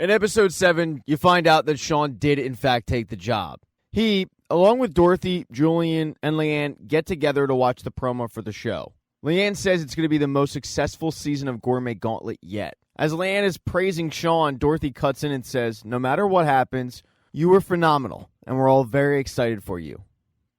In episode 7, you find out that Sean did in fact take the job. He, along with Dorothy, Julian, and Leanne, get together to watch the promo for the show. Leanne says it's going to be the most successful season of Gourmet Gauntlet yet. As Leanne is praising Sean, Dorothy cuts in and says, "No matter what happens, you were phenomenal, and we're all very excited for you."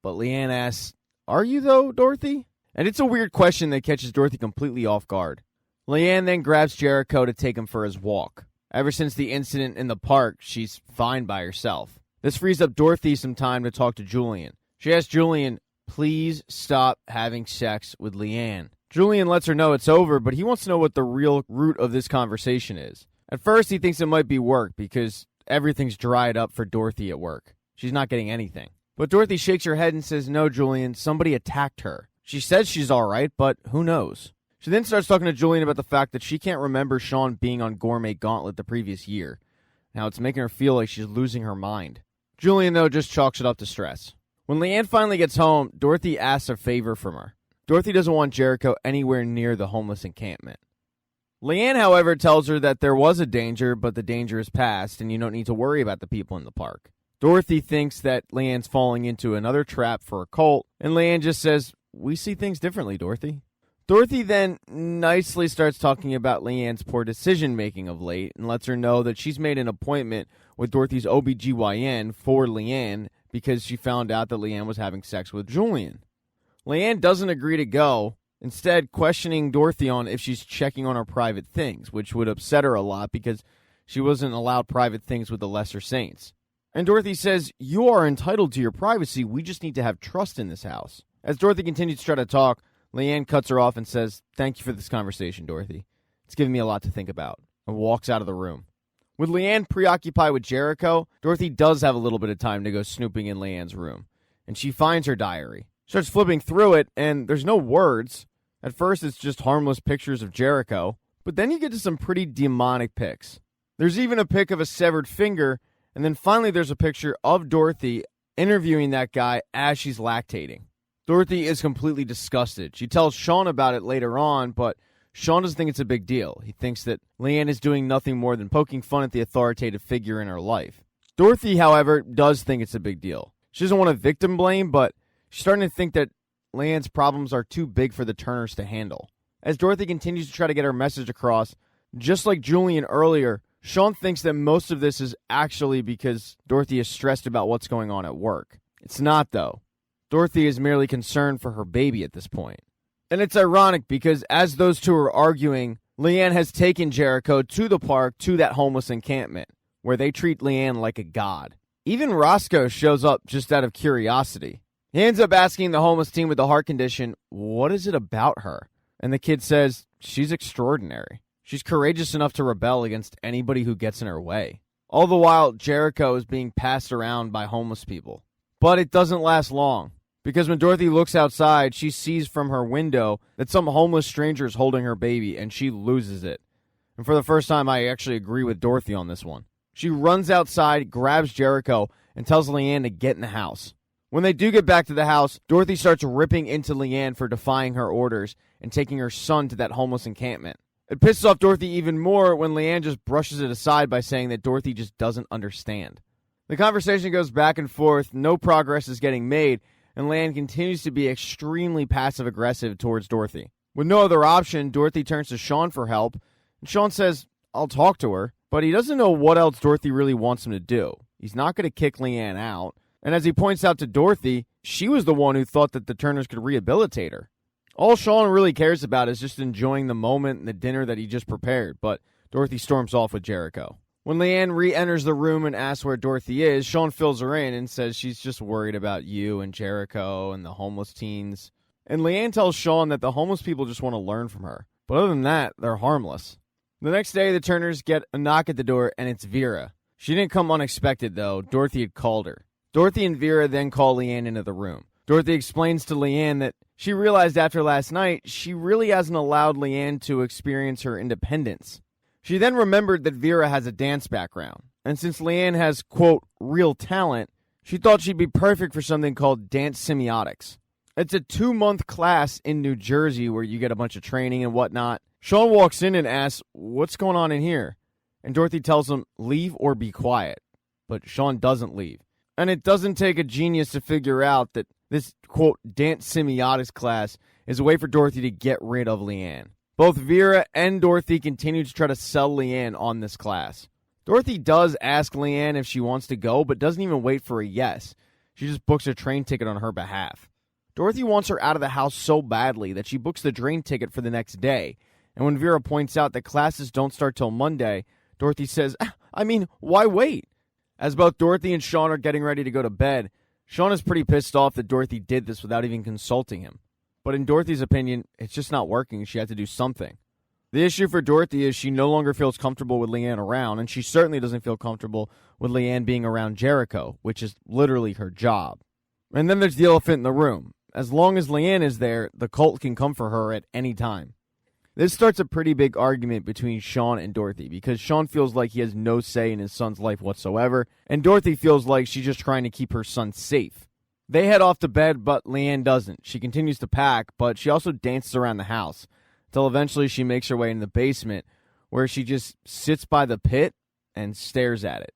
But Leanne asks, "Are you though, Dorothy?" And it's a weird question that catches Dorothy completely off guard. Leanne then grabs Jericho to take him for his walk. Ever since the incident in the park, she's fine by herself. This frees up Dorothy some time to talk to Julian. She asks Julian, please stop having sex with Leanne. Julian lets her know it's over, but he wants to know what the real root of this conversation is. At first, he thinks it might be work because everything's dried up for Dorothy at work. She's not getting anything. But Dorothy shakes her head and says, no, Julian, somebody attacked her. She says she's all right, but who knows? She then starts talking to Julian about the fact that she can't remember Sean being on Gourmet Gauntlet the previous year. Now it's making her feel like she's losing her mind. Julian, though, just chalks it up to stress. When Leanne finally gets home, Dorothy asks a favor from her. Dorothy doesn't want Jericho anywhere near the homeless encampment. Leanne, however, tells her that there was a danger, but the danger is past, and you don't need to worry about the people in the park. Dorothy thinks that Leanne's falling into another trap for a cult, and Leanne just says, we see things differently, Dorothy. Dorothy then nicely starts talking about Leanne's poor decision-making of late and lets her know that she's made an appointment with Dorothy's OBGYN for Leanne because she found out that Leanne was having sex with Julian. Leanne doesn't agree to go, instead questioning Dorothy on if she's checking on her private things, which would upset her a lot because she wasn't allowed private things with the Lesser Saints. And Dorothy says, you are entitled to your privacy, we just need to have trust in this house. As Dorothy continues to try to talk, Leanne cuts her off and says, thank you for this conversation, Dorothy. It's given me a lot to think about, and walks out of the room. With Leanne preoccupied with Jericho, Dorothy does have a little bit of time to go snooping in Leanne's room, and she finds her diary. Starts flipping through it, and there's no words. At first, it's just harmless pictures of Jericho, but then you get to some pretty demonic pics. There's even a pic of a severed finger, and then finally there's a picture of Dorothy interviewing that guy as she's lactating. Dorothy is completely disgusted. She tells Sean about it later on, but Sean doesn't think it's a big deal. He thinks that Leanne is doing nothing more than poking fun at the authoritative figure in her life. Dorothy, however, does think it's a big deal. She doesn't want to victim blame, but she's starting to think that Leanne's problems are too big for the Turners to handle. As Dorothy continues to try to get her message across, just like Julian earlier, Sean thinks that most of this is actually because Dorothy is stressed about what's going on at work. It's not, though. Dorothy is merely concerned for her baby at this point. And it's ironic because as those two are arguing, Leanne has taken Jericho to the park to that homeless encampment, where they treat Leanne like a god. Even Roscoe shows up just out of curiosity. He ends up asking the homeless teen with the heart condition, what is it about her? And the kid says, she's extraordinary. She's courageous enough to rebel against anybody who gets in her way. All the while, Jericho is being passed around by homeless people. But it doesn't last long. Because when Dorothy looks outside, she sees from her window that some homeless stranger is holding her baby, and she loses it. And for the first time, I actually agree with Dorothy on this one. She runs outside, grabs Jericho, and tells Leanne to get in the house. When they do get back to the house, Dorothy starts ripping into Leanne for defying her orders and taking her son to that homeless encampment. It pisses off Dorothy even more when Leanne just brushes it aside by saying that Dorothy just doesn't understand. The conversation goes back and forth, no progress is getting made, and Leanne continues to be extremely passive-aggressive towards Dorothy. With no other option, Dorothy turns to Sean for help, and Sean says, I'll talk to her, but he doesn't know what else Dorothy really wants him to do. He's not going to kick Leanne out, and as he points out to Dorothy, she was the one who thought that the Turners could rehabilitate her. All Sean really cares about is just enjoying the moment and the dinner that he just prepared, but Dorothy storms off with Jericho. When Leanne re-enters the room and asks where Dorothy is, Sean fills her in and says she's just worried about you and Jericho and the homeless teens. And Leanne tells Sean that the homeless people just want to learn from her. But other than that, they're harmless. The next day, the Turners get a knock at the door, and it's Vera. She didn't come unexpected, though. Dorothy had called her. Dorothy and Vera then call Leanne into the room. Dorothy explains to Leanne that she realized after last night she really hasn't allowed Leanne to experience her independence. She then remembered that Vera has a dance background, and since Leanne has, quote, real talent, she thought she'd be perfect for something called dance semiotics. It's a 2-month class in New Jersey where you get a bunch of training and whatnot. Sean walks in and asks, what's going on in here? and Dorothy tells him, leave or be quiet. But Sean doesn't leave. And it doesn't take a genius to figure out that this, quote, dance semiotics class is a way for Dorothy to get rid of Leanne. Both Vera and Dorothy continue to try to sell Leanne on this class. Dorothy does ask Leanne if she wants to go, but doesn't even wait for a yes. She just books a train ticket on her behalf. Dorothy wants her out of the house so badly that she books the train ticket for the next day. And when Vera points out that classes don't start till Monday, Dorothy says, why wait? As both Dorothy and Sean are getting ready to go to bed, Sean is pretty pissed off that Dorothy did this without even consulting him. But in Dorothy's opinion, it's just not working. She had to do something. The issue for Dorothy is she no longer feels comfortable with Leanne around, and she certainly doesn't feel comfortable with Leanne being around Jericho, which is literally her job. And then there's the elephant in the room. As long as Leanne is there, the cult can come for her at any time. This starts a pretty big argument between Sean and Dorothy, because Sean feels like he has no say in his son's life whatsoever, and Dorothy feels like she's just trying to keep her son safe. They head off to bed, but Leanne doesn't. She continues to pack, but she also dances around the house, until eventually she makes her way into the basement, where she just sits by the pit and stares at it.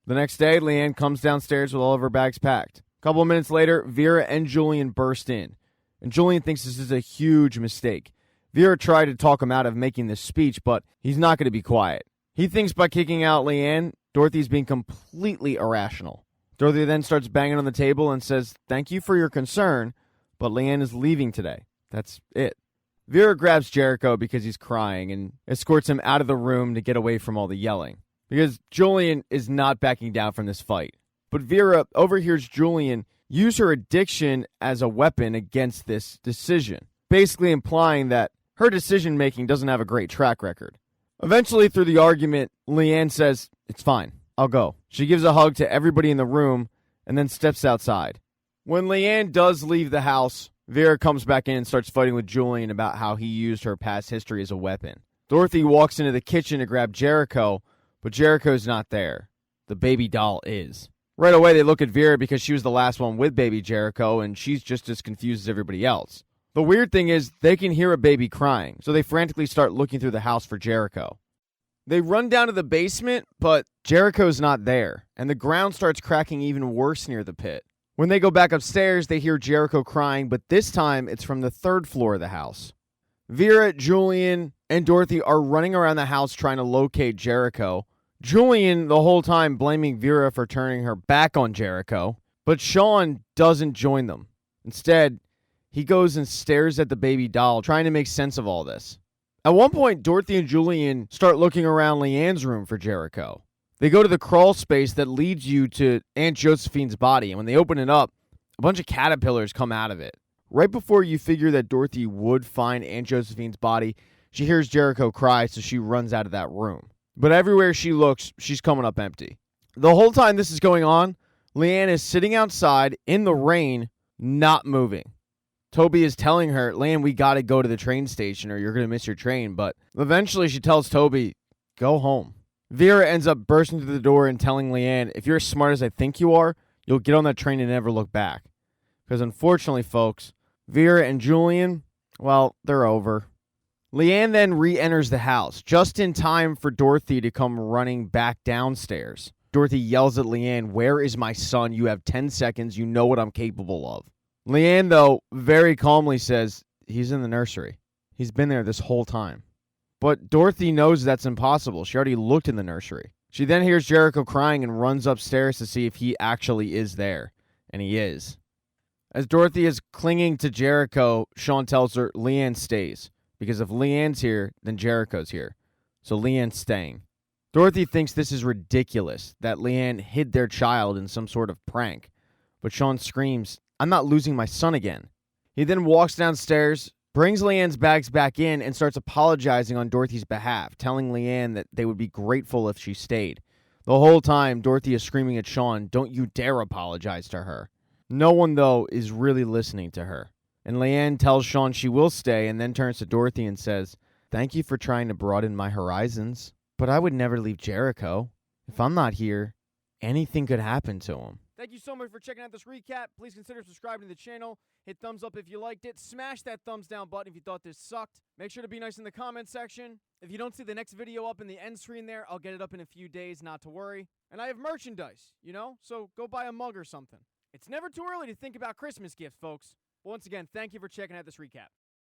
The next day, Leanne comes downstairs with all of her bags packed. A couple of minutes later, Vera and Julian burst in, and Julian thinks this is a huge mistake. Vera tried to talk him out of making this speech, but he's not going to be quiet. He thinks by kicking out Leanne, Dorothy's being completely irrational. Dorothy then starts banging on the table and says, thank you for your concern, but Leanne is leaving today. That's it. Vera grabs Jericho because he's crying and escorts him out of the room to get away from all the yelling, because Julian is not backing down from this fight. But Vera overhears Julian use her addiction as a weapon against this decision, basically implying that her decision-making doesn't have a great track record. Eventually, through the argument, Leanne says, it's fine, I'll go. She gives a hug to everybody in the room and then steps outside. When Leanne does leave the house, Vera comes back in and starts fighting with Julian about how he used her past history as a weapon. Dorothy walks into the kitchen to grab Jericho, but Jericho's not there. The baby doll is. Right away, they look at Vera because she was the last one with baby Jericho, and she's just as confused as everybody else. The weird thing is, they can hear a baby crying, so they frantically start looking through the house for Jericho. They run down to the basement, but Jericho's not there, and the ground starts cracking even worse near the pit. When they go back upstairs, they hear Jericho crying, but this time it's from the third floor of the house. Vera, Julian, and Dorothy are running around the house trying to locate Jericho. Julian, the whole time, blaming Vera for turning her back on Jericho, but Sean doesn't join them. Instead, he goes and stares at the baby doll, trying to make sense of all this. At one point, Dorothy and Julian start looking around Leanne's room for Jericho. They go to the crawl space that leads you to Aunt Josephine's body, and when they open it up, a bunch of caterpillars come out of it. Right before you figure that Dorothy would find Aunt Josephine's body, she hears Jericho cry, so she runs out of that room. But everywhere she looks, she's coming up empty. The whole time this is going on, Leanne is sitting outside in the rain, not moving. Toby is telling her, Leanne, we gotta go to the train station or you're gonna miss your train. But eventually she tells Toby, go home. Vera ends up bursting through the door and telling Leanne, if you're as smart as I think you are, you'll get on that train and never look back. Because unfortunately, folks, Vera and Julian, well, they're over. Leanne then re-enters the house, just in time for Dorothy to come running back downstairs. Dorothy yells at Leanne, where is my son? You have 10 seconds. You know what I'm capable of. Leanne, though, very calmly says, he's in the nursery. He's been there this whole time. But Dorothy knows that's impossible. She already looked in the nursery. She then hears Jericho crying and runs upstairs to see if he actually is there. And he is. As Dorothy is clinging to Jericho, Sean tells her Leanne stays. Because if Leanne's here, then Jericho's here. So Leanne's staying. Dorothy thinks this is ridiculous, that Leanne hid their child in some sort of prank. But Sean screams, I'm not losing my son again. He then walks downstairs, brings Leanne's bags back in, and starts apologizing on Dorothy's behalf, telling Leanne that they would be grateful if she stayed. The whole time, Dorothy is screaming at Sean, don't you dare apologize to her. No one, though, is really listening to her. And Leanne tells Sean she will stay and then turns to Dorothy and says, thank you for trying to broaden my horizons, but I would never leave Jericho. If I'm not here, anything could happen to him. Thank you so much for checking out this recap. Please consider subscribing to the channel. Hit thumbs up if you liked it. Smash that thumbs down button if you thought this sucked. Make sure to be nice in the comment section. If you don't see the next video up in the end screen there, I'll get it up in a few days, not to worry. And I have merchandise, so go buy a mug or something. It's never too early to think about Christmas gifts, folks. Once again, thank you for checking out this recap.